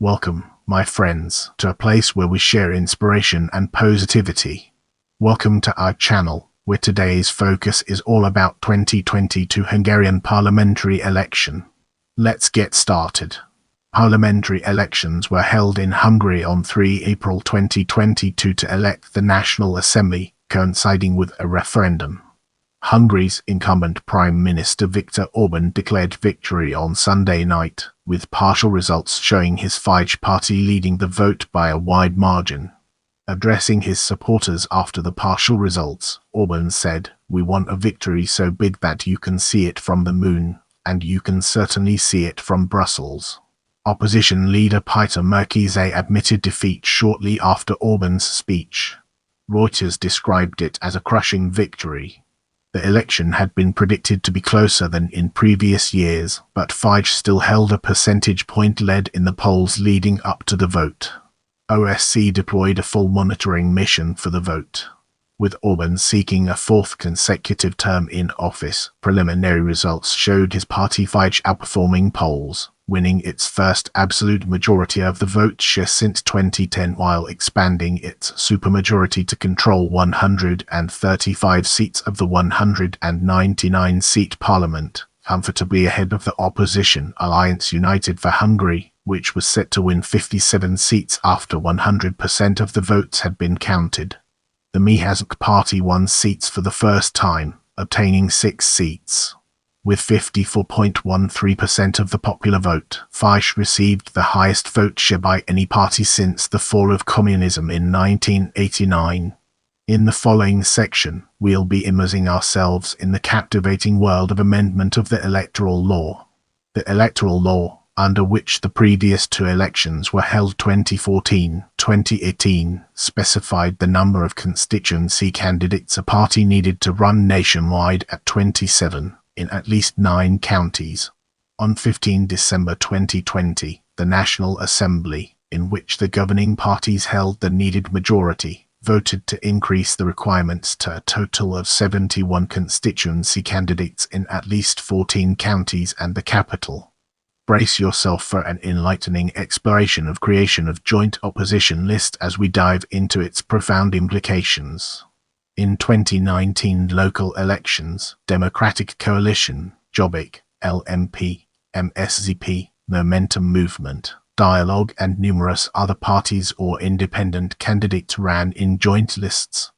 Welcome, my friends, to a place where we share inspiration and positivity. Welcome to our channel, where today's focus is all about 2022 Hungarian parliamentary election. Let's get started. Parliamentary elections were held in Hungary on 3 April 2022 to elect the National Assembly, coinciding with a referendum. Hungary's incumbent Prime Minister Viktor Orbán declared victory on Sunday night, with partial results showing his Fidesz party leading the vote by a wide margin. Addressing his supporters after the partial results, Orbán said, "We want a victory so big that you can see it from the moon, and you can certainly see it from Brussels." Opposition leader Péter Márki-Zay admitted defeat shortly after Orbán's speech. Reuters described it as a crushing victory. The election had been predicted to be closer than in previous years, but Fidesz still held a percentage point lead in the polls leading up to the vote. OSCE deployed a full monitoring mission for the vote. With Orbán seeking a fourth consecutive term in office, preliminary results showed his party Fidesz outperforming polls, winning its first absolute majority of the vote share since 2010 while expanding its supermajority to control 135 seats of the 199-seat parliament, comfortably ahead of the opposition Alliance United for Hungary, which was set to win 57 seats after 100% of the votes had been counted. The Mi Hazánk party won seats for the first time, obtaining 6 seats. With 54.13% of the popular vote, Fidesz received the highest vote share by any party since the fall of communism in 1989. In the following section, we'll be immersing ourselves in the captivating world of amendment of the electoral law. The electoral law, under which the previous 2 elections were held 2014-2018, specified the number of constituency candidates a party needed to run nationwide at 27. In at least 9 counties. On 15 December 2020, the National Assembly, in which the governing parties held the needed majority, voted to increase the requirements to a total of 71 constituency candidates in at least 14 counties and the capital. Brace yourself for an enlightening exploration of creation of joint opposition list as we dive into its profound implications. In 2019 local elections, Democratic Coalition, Jobbik, LMP, MSZP, Momentum Movement, Dialogue and numerous other parties or independent candidates ran in joint lists.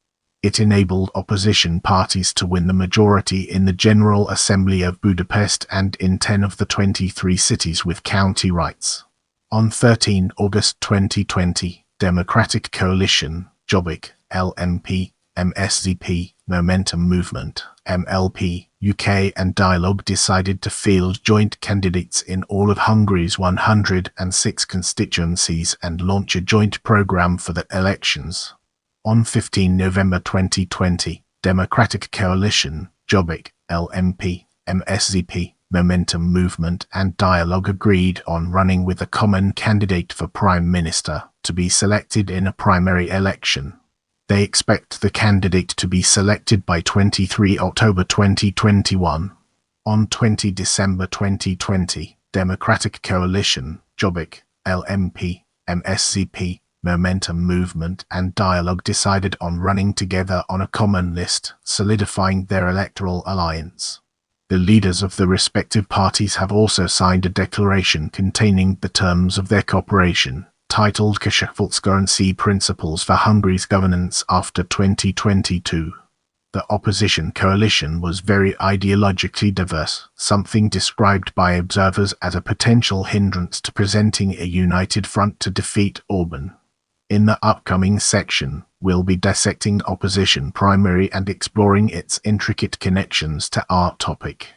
It enabled opposition parties to win the majority in the General Assembly of Budapest and in 10 of the 23 cities with county rights. On 13 August 2020, Democratic Coalition, Jobbik, LMP, MSZP, Momentum Movement, MLP, UK and Dialogue decided to field joint candidates in all of Hungary's 106 constituencies and launch a joint programme for the elections. On 15 November 2020, Democratic Coalition, Jobbik, LMP, MSZP, Momentum Movement and Dialogue agreed on running with a common candidate for Prime Minister to be selected in a primary election. They expect the candidate to be selected by 23 October 2021. On 20 December 2020, Democratic Coalition, Jobbik, LMP, MSZP, Momentum Movement and Dialogue decided on running together on a common list, solidifying their electoral alliance. The leaders of the respective parties have also signed a declaration containing the terms of their cooperation, titled Közösségfejlesztési Principles for Hungary's Governance After 2022. The opposition coalition was very ideologically diverse, something described by observers as a potential hindrance to presenting a united front to defeat Orbán. In the upcoming section, we'll be dissecting opposition primary and exploring its intricate connections to our topic.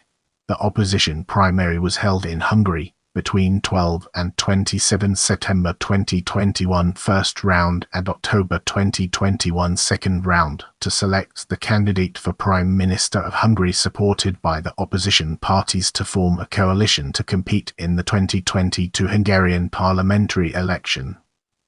The opposition primary was held in Hungary between 12 and 27 September 2021 first round and October 2021 second round to select the candidate for Prime Minister of Hungary supported by the opposition parties to form a coalition to compete in the 2022 Hungarian parliamentary election.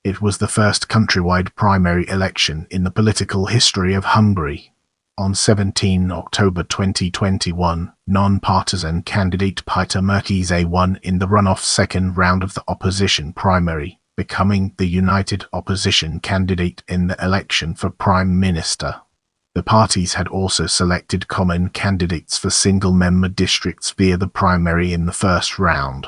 It was the first countrywide primary election in the political history of Hungary. On 17 October 2021, non-partisan candidate Péter Márki-Zay won in the runoff second round of the opposition primary, becoming the united opposition candidate in the election for Prime Minister. The parties had also selected common candidates for single-member districts via the primary in the first round.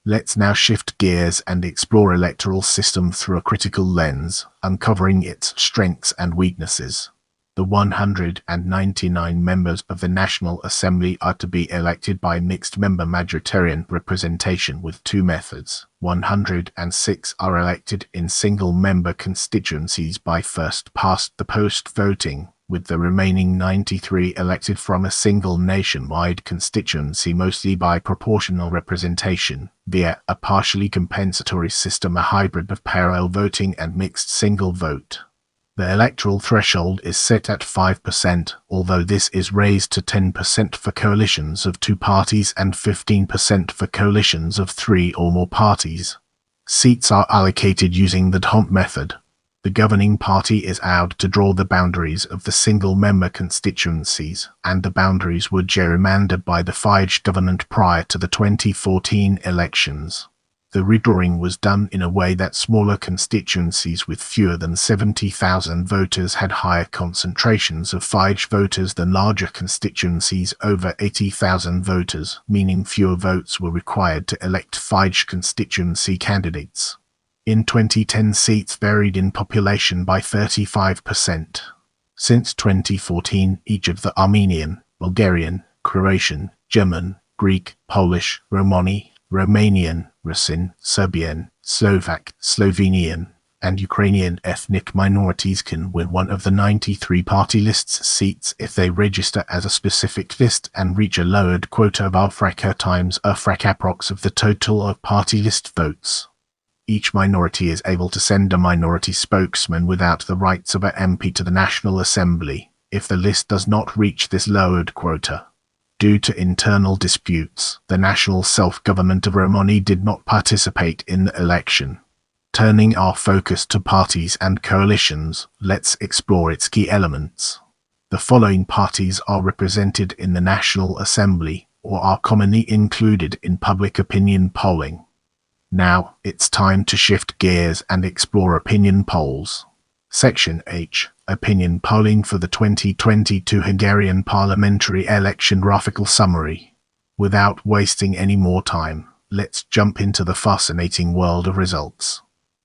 Let's now shift gears and explore electoral system through a critical lens, uncovering its strengths and weaknesses. The 199 members of the National Assembly are to be elected by mixed-member majoritarian representation with two methods. 106 are elected in single-member constituencies by first-past-the-post voting, with the remaining 93 elected from a single nationwide constituency, mostly by proportional representation, via a partially compensatory system, a hybrid of parallel voting and mixed single vote. The electoral threshold is set at 5%, although this is raised to 10% for coalitions of two parties and 15% for coalitions of three or more parties. Seats are allocated using the D'Hondt method. The governing party is allowed to draw the boundaries of the single-member constituencies, and the boundaries were gerrymandered by the Fidesz government prior to the 2014 elections. The redrawing was done in a way that smaller constituencies with fewer than 70,000 voters had higher concentrations of Fidesz voters than larger constituencies over 80,000 voters, meaning fewer votes were required to elect Fidesz constituency candidates. In 2010, seats varied in population by 35%. Since 2014, each of the Armenian, Bulgarian, Croatian, German, Greek, Polish, Romanian, Russian, Serbian, Slovak, Slovenian, and Ukrainian ethnic minorities can win one of the 93 party list's seats if they register as a specific list and reach a lowered quota of Alfraca times Alfraca approx of the total of party list votes. Each minority is able to send a minority spokesman without the rights of an MP to the National Assembly, if the list does not reach this lowered quota. Due to internal disputes, the National Self-Government of Romania did not participate in the election. Turning our focus to parties and coalitions, let's explore its key elements. The following parties are represented in the National Assembly, or are commonly included in public opinion polling. Now, it's time to shift gears and explore opinion polls. Section H. Opinion polling for the 2022 Hungarian Parliamentary election graphical summary. Without wasting any more time, let's jump into the fascinating world of results.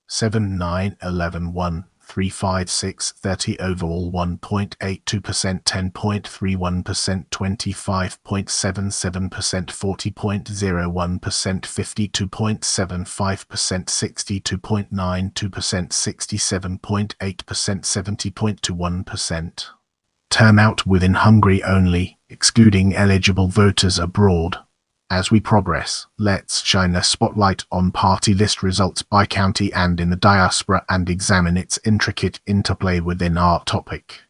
7, 9, 11, 1, 3, 5, 6, 30 overall 1.82%, 10.31%, 25.77%, 40.01%, 52.75%, 62.92%, 67.8%, 70.21%. Turnout within Hungary only, excluding eligible voters abroad. As we progress, let's shine a spotlight on party list results by county and in the diaspora and examine its intricate interplay within our topic.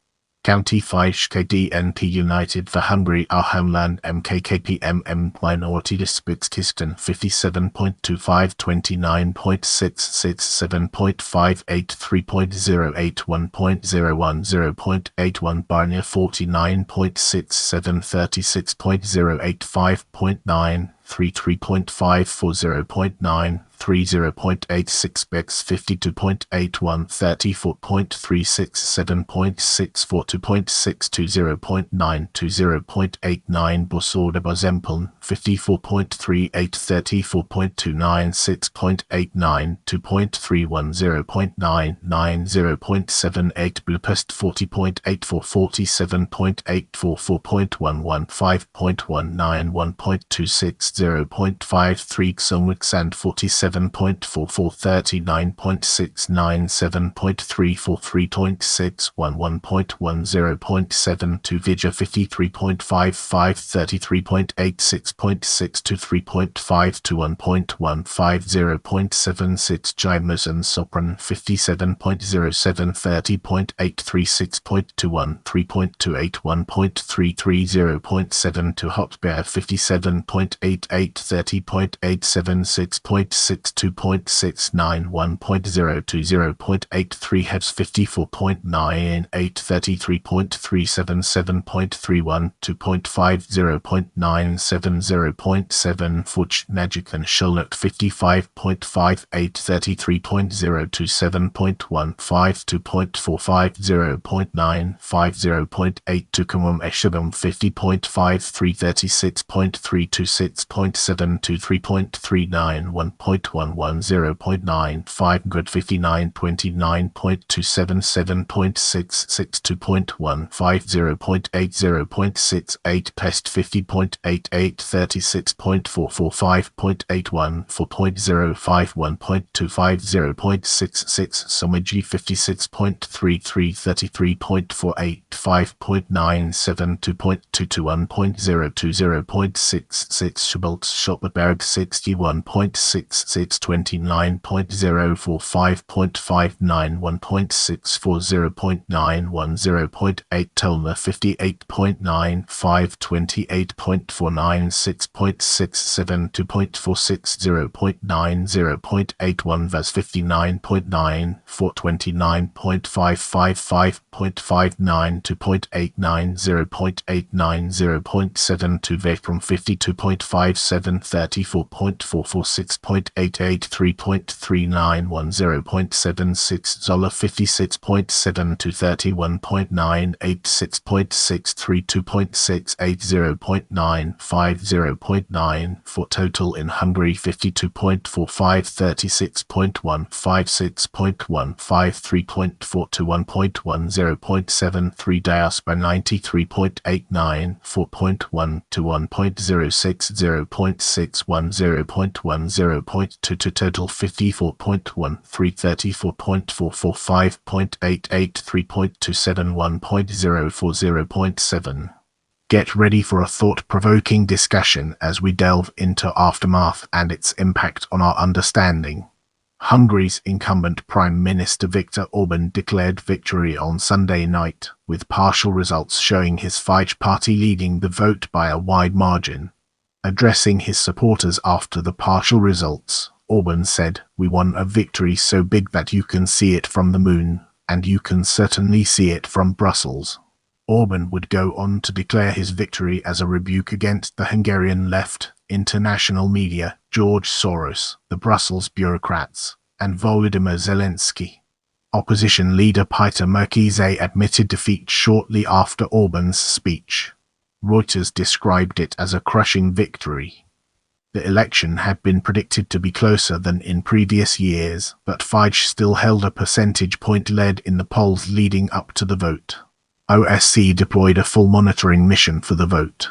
County Fidesz KDNP United for Hungary, our homeland, MKKPMM Minority Districts Kisten 57.25, 29.66, 7.58, 3.08, 1.01, 0.81, Barnia 49.67, 36.08, 5.9, 3.5, 0.9, 0.86, Bex 52.81, 34.36, 7.64, 2.62, 0.9, 0.89, Bosorda Bozempeln 54.38, 34.29, 6.89, 2.31, 0.99, 0.78, Budapest 40.84, 47.84, 4.11, 5.19, 1.26, 0.53, Xonwixand 47.44, 39.69, 7.34, 3.61, 1.10, 0.72, Vija 53.55, 33.86.62, 3.5 to 1.15, 0.76, Jimers and Sopran 57.07, 30.8, 36.21, 3.28, 1.33, 0.7 to Hotbear 57.88, 0.833.876.6.691.020.83 heads 54.9 833.377.31 2.50.970.7 Fuch Najikan Shulnut 55.58 33.027.15 2.450.950.8 Tukumum Eshabum 50.53 36.326.7 3.39 Good 59.29.277.66 2.150.80.68 Pest 50.88 36.445.81 4.051.250.66 Somaji 56.33 33.48 5.97 2.221.020.66 Schboltz Schoppenberg 61.66 29.045.59 1.640.910.8 Tolmer 58.95 28.49 6.67 2.460.90.81 Vaz 59.9 429.555.59 2.89 0.890.7 to Ve from 52.57 34.446.88 3.3910.76 Zola 56.7 to 31.986.63 2.68 0.95 0.9 for total in Hungary 52.45 36.1 56.1 53.4 to 1.10.73 Diaspora 93.89 4.1 to 1.06 0.61 0.10.2 to total 54.1 334.445.88 3.27 1.04 0.7 Get ready for a thought-provoking discussion as we delve into aftermath and its impact on our understanding. Hungary's incumbent Prime Minister Viktor Orbán declared victory on Sunday night, with partial results showing his Fidesz party leading the vote by a wide margin. Addressing his supporters after the partial results, Orbán said, "We won a victory so big that you can see it from the moon, and you can certainly see it from Brussels." Orbán would go on to declare his victory as a rebuke against the Hungarian left, international media, George Soros, the Brussels bureaucrats, and Volodymyr Zelensky. Opposition leader Péter Márki-Zay admitted defeat shortly after Orbán's speech. Reuters described it as a crushing victory. The election had been predicted to be closer than in previous years, but Fidesz still held a percentage point lead in the polls leading up to the vote. OSCE deployed a full monitoring mission for the vote.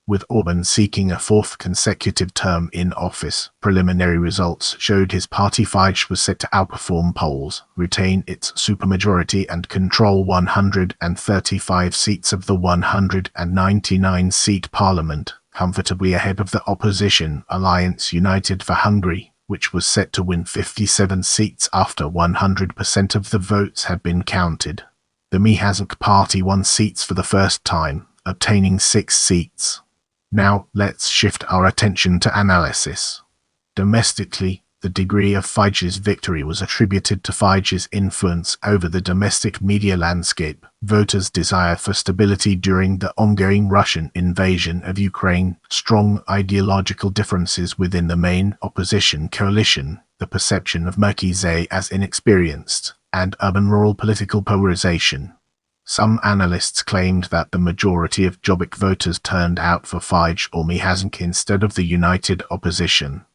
With Orbán seeking a fourth consecutive term in office, preliminary results showed his party Fidesz was set to outperform polls, retain its supermajority and control 135 seats of the 199-seat parliament, comfortably ahead of the opposition Alliance United for Hungary, which was set to win 57 seats after 100% of the votes had been counted. The Mi Hazánk party won seats for the first time, obtaining 6 seats. Now, let's shift our attention to analysis. Domestically, the degree of Fidesz's victory was attributed to Fidesz's influence over the domestic media landscape, voters' desire for stability during the ongoing Russian invasion of Ukraine, strong ideological differences within the main opposition coalition, the perception of Márki-Zay as inexperienced, and urban-rural political polarization. Some analysts claimed that the majority of Jobbik voters turned out for Fidesz or Mi Hazánk instead of the united opposition.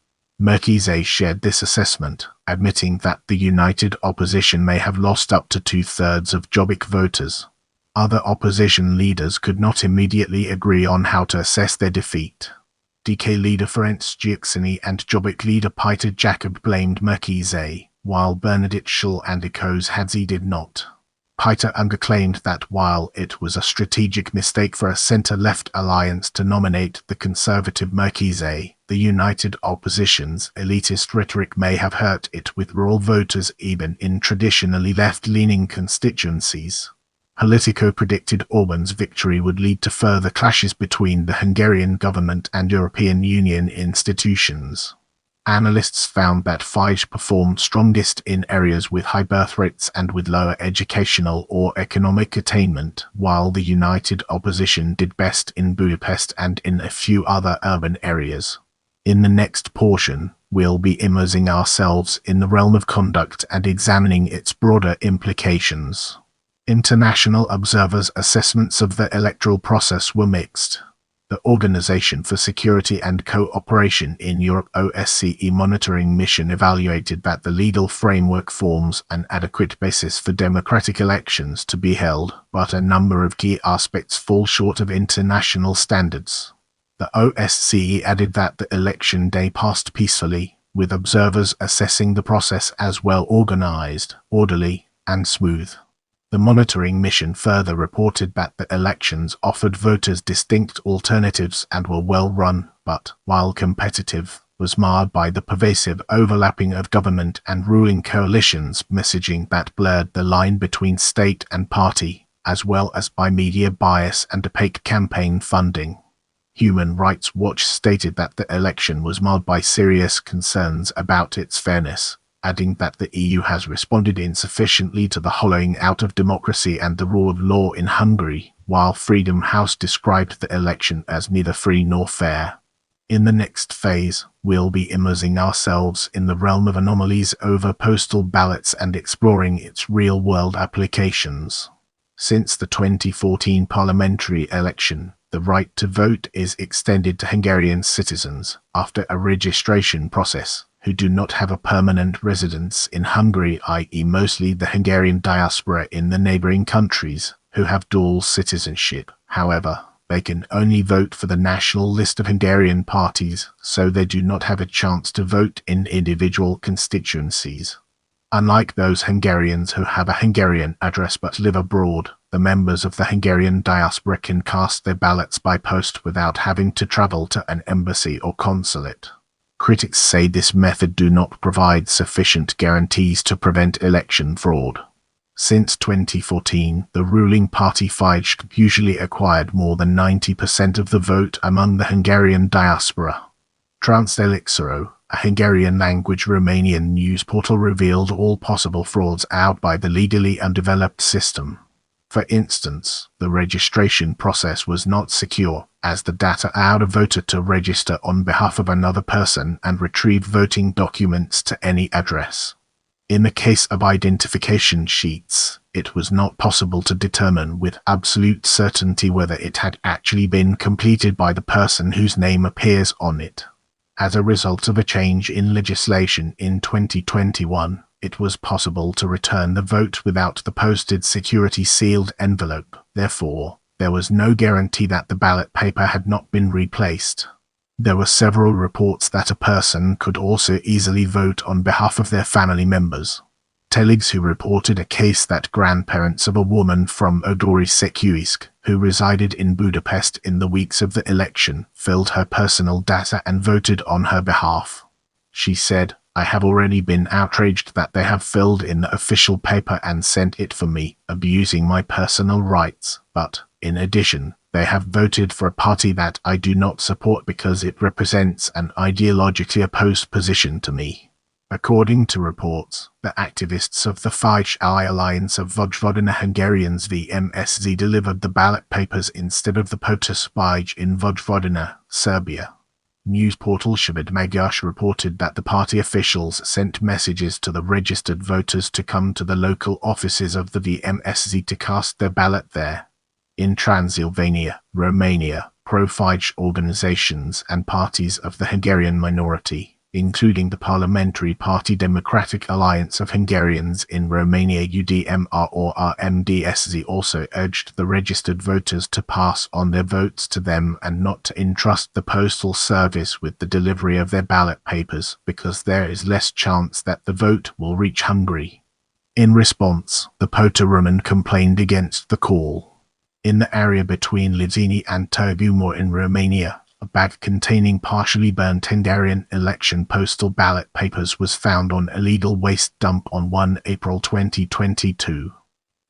Márki-Zay shared this assessment, admitting that the united opposition may have lost up to 2/3 of Jobbik voters. Other opposition leaders could not immediately agree on how to assess their defeat. DK leader Ferenc Gyurcsány and Jobbik leader Péter Jakab blamed Márki-Zay, while Bernadett Schll and Eco's Hadzi did not. Péter claimed that while it was a strategic mistake for a centre-left alliance to nominate the conservative Márki-Zay, the united opposition's elitist rhetoric may have hurt it with rural voters even in traditionally left-leaning constituencies. Politico predicted Orbán's victory would lead to further clashes between the Hungarian government and European Union institutions. Analysts found that Fidesz performed strongest in areas with high birth rates and with lower educational or economic attainment, while the united opposition did best in Budapest and in a few other urban areas. In the next portion, we'll be immersing ourselves in the realm of conduct and examining its broader implications. International observers' assessments of the electoral process were mixed. The Organization for Security and Cooperation in Europe OSCE monitoring mission evaluated that the legal framework forms an adequate basis for democratic elections to be held, but a number of key aspects fall short of international standards. The OSCE added that the election day passed peacefully, with observers assessing the process as well organized, orderly, and smooth. The monitoring mission further reported that the elections offered voters distinct alternatives and were well run, but, while competitive, was marred by the pervasive overlapping of government and ruling coalitions messaging that blurred the line between state and party, as well as by media bias and opaque campaign funding. Human Rights Watch stated that the election was marred by serious concerns about its fairness, adding that the EU has responded insufficiently to the hollowing out of democracy and the rule of law in Hungary, while Freedom House described the election as neither free nor fair. In the next phase, we'll be immersing ourselves in the realm of anomalies over postal ballots and exploring its real-world applications. Since the 2014 parliamentary election, the right to vote is extended to Hungarian citizens, after a registration process, who do not have a permanent residence in Hungary, i.e. mostly the Hungarian diaspora in the neighboring countries, who have dual citizenship. However, they can only vote for the national list of Hungarian parties, so they do not have a chance to vote in individual constituencies. Unlike those Hungarians who have a Hungarian address but live abroad, the members of the Hungarian diaspora can cast their ballots by post without having to travel to an embassy or consulate. Critics say this method do not provide sufficient guarantees to prevent election fraud. Since 2014, the ruling party Fidesz usually acquired more than 90% of the vote among the Hungarian diaspora. Transdelixero, a Hungarian-language Romanian news portal, revealed all possible frauds out by the legally undeveloped system. For instance, the registration process was not secure, as the data allowed a voter to register on behalf of another person and retrieve voting documents to any address. In the case of identification sheets, it was not possible to determine with absolute certainty whether it had actually been completed by the person whose name appears on it. As a result of a change in legislation in 2021, it was possible to return the vote without the posted security sealed envelope. Therefore, there was no guarantee that the ballot paper had not been replaced. There were several reports that a person could also easily vote on behalf of their family members. Telex, who reported a case that grandparents of a woman from Odori Szekuisk, who resided in Budapest in the weeks of the election, filled her personal data and voted on her behalf. She said, "I have already been outraged that they have filled in the official paper and sent it for me, abusing my personal rights, but, in addition, they have voted for a party that I do not support because it represents an ideologically opposed position to me." According to reports, the activists of the Fidesz Alliance of Vojvodina Hungarians VMSZ delivered the ballot papers instead of the Potosbaj in Vojvodina, Serbia. News portal Szabad Magyar reported that the party officials sent messages to the registered voters to come to the local offices of the VMSZ to cast their ballot there. In Transylvania, Romania, pro-Fidesz organizations and parties of the Hungarian minority, including the Parliamentary Party Democratic Alliance of Hungarians in Romania UDMR or RMDSZ, also urged the registered voters to pass on their votes to them and not to entrust the postal service with the delivery of their ballot papers, because there is less chance that the vote will reach Hungary. In response, the Potoruman complained against the call. In the area between Lizini and Târgu Mureș in Romania, a bag containing partially burnt Hungarian election postal ballot papers was found on illegal waste dump on 1 April 2022.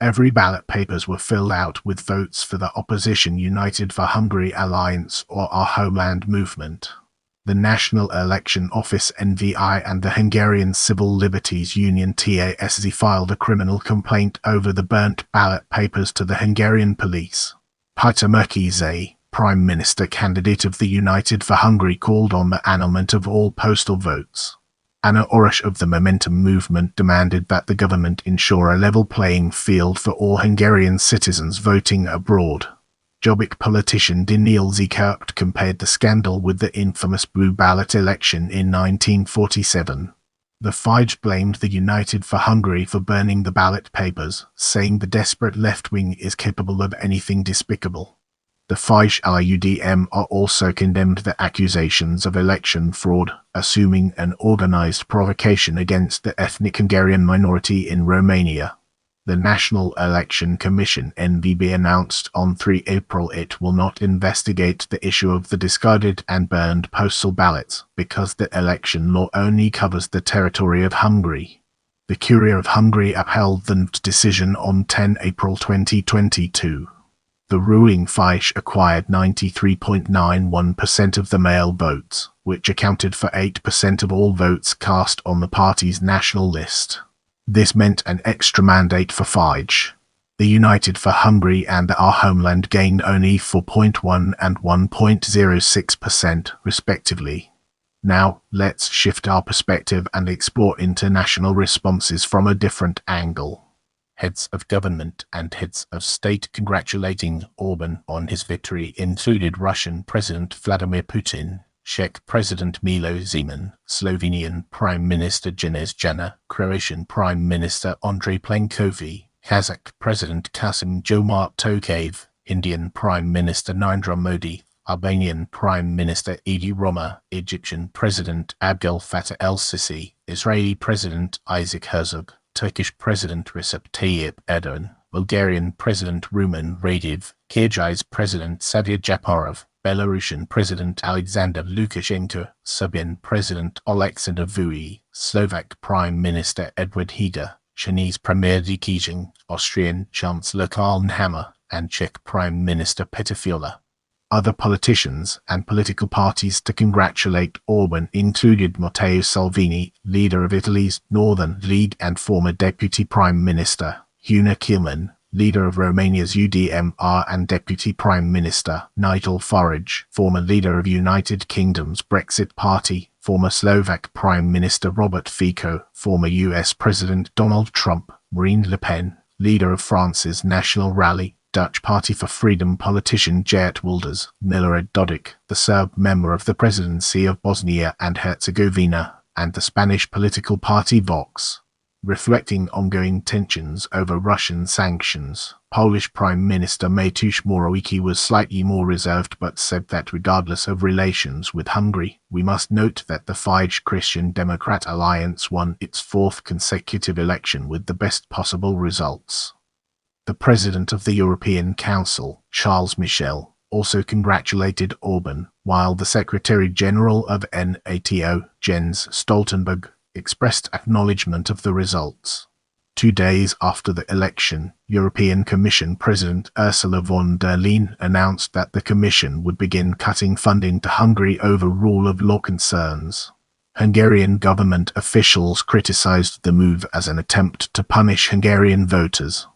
Every ballot papers were filled out with votes for the opposition United for Hungary Alliance or Our Homeland movement. The National Election Office (NVI) and the Hungarian Civil Liberties Union (TASZ) filed a criminal complaint over the burnt ballot papers to the Hungarian police. Péter Márki-Zay, Prime Minister candidate of the United for Hungary, called on the annulment of all postal votes. Anna Orosz of the Momentum movement demanded that the government ensure a level playing field for all Hungarian citizens voting abroad. Jobbik politician Daniel Zikert compared the scandal with the infamous blue ballot election in 1947. The Fidesz blamed the United for Hungary for burning the ballot papers, saying the desperate left wing is capable of anything despicable. The Fidesz LUDM also condemned the accusations of election fraud, assuming an organized provocation against the ethnic Hungarian minority in Romania. The National Election Commission (NVB) announced on 3 April it will not investigate the issue of the discarded and burned postal ballots because the election law only covers the territory of Hungary. The Courier of Hungary upheld the decision on 10 April 2022. The ruling Fidesz acquired 93.91% of the mail votes, which accounted for 8% of all votes cast on the party's national list. This meant an extra mandate for Fidesz. The United for Hungary and Our Homeland gained only 4.1 and 1.06%, respectively. Now, let's shift our perspective and explore international responses from a different angle. Heads of government and heads of state congratulating Orbán on his victory included Russian President Vladimir Putin, Czech President Milo Zeman, Slovenian Prime Minister Janez Janša, Croatian Prime Minister Andrej Plenković, Kazakh President Kassym-Jomart Tokayev, Indian Prime Minister Narendra Modi, Albanian Prime Minister Edi Rama, Egyptian President Abdel Fattah el-Sisi, Israeli President Isaac Herzog, Turkish President Recep Tayyip Erdogan, Bulgarian President Rumen Radev, Kyrgyz President Sadir Japarov, Belarusian President Alexander Lukashenko, Serbian President Oleksandr Vučić, Slovak Prime Minister Edward Heger, Chinese Premier Xi Jinping, Austrian Chancellor Karl Nehammer, and Czech Prime Minister Petr Fiala. Other politicians and political parties to congratulate Orbán included Matteo Salvini, leader of Italy's Northern League and former Deputy Prime Minister, Una Kilman, leader of Romania's UDMR and Deputy Prime Minister, Nigel Farage, former leader of United Kingdom's Brexit Party, former Slovak Prime Minister Robert Fico, former US President Donald Trump, Marine Le Pen, leader of France's National Rally, Dutch Party for Freedom politician Geert Wilders, Milorad Dodik, the Serb member of the presidency of Bosnia and Herzegovina, and the Spanish political party Vox. Reflecting ongoing tensions over Russian sanctions, Polish Prime Minister Mateusz Morawiecki was slightly more reserved but said that regardless of relations with Hungary, we must note that the Fidesz Christian Democrat Alliance won its fourth consecutive election with the best possible results. The President of the European Council, Charles Michel, also congratulated Orbán, while the Secretary-General of NATO, Jens Stoltenberg, expressed acknowledgement of the results. 2 days after the election, European Commission President Ursula von der Leyen announced that the Commission would begin cutting funding to Hungary over rule of law concerns. Hungarian government officials criticized the move as an attempt to punish Hungarian voters.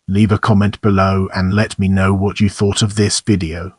Leave a comment below and let me know what you thought of this video.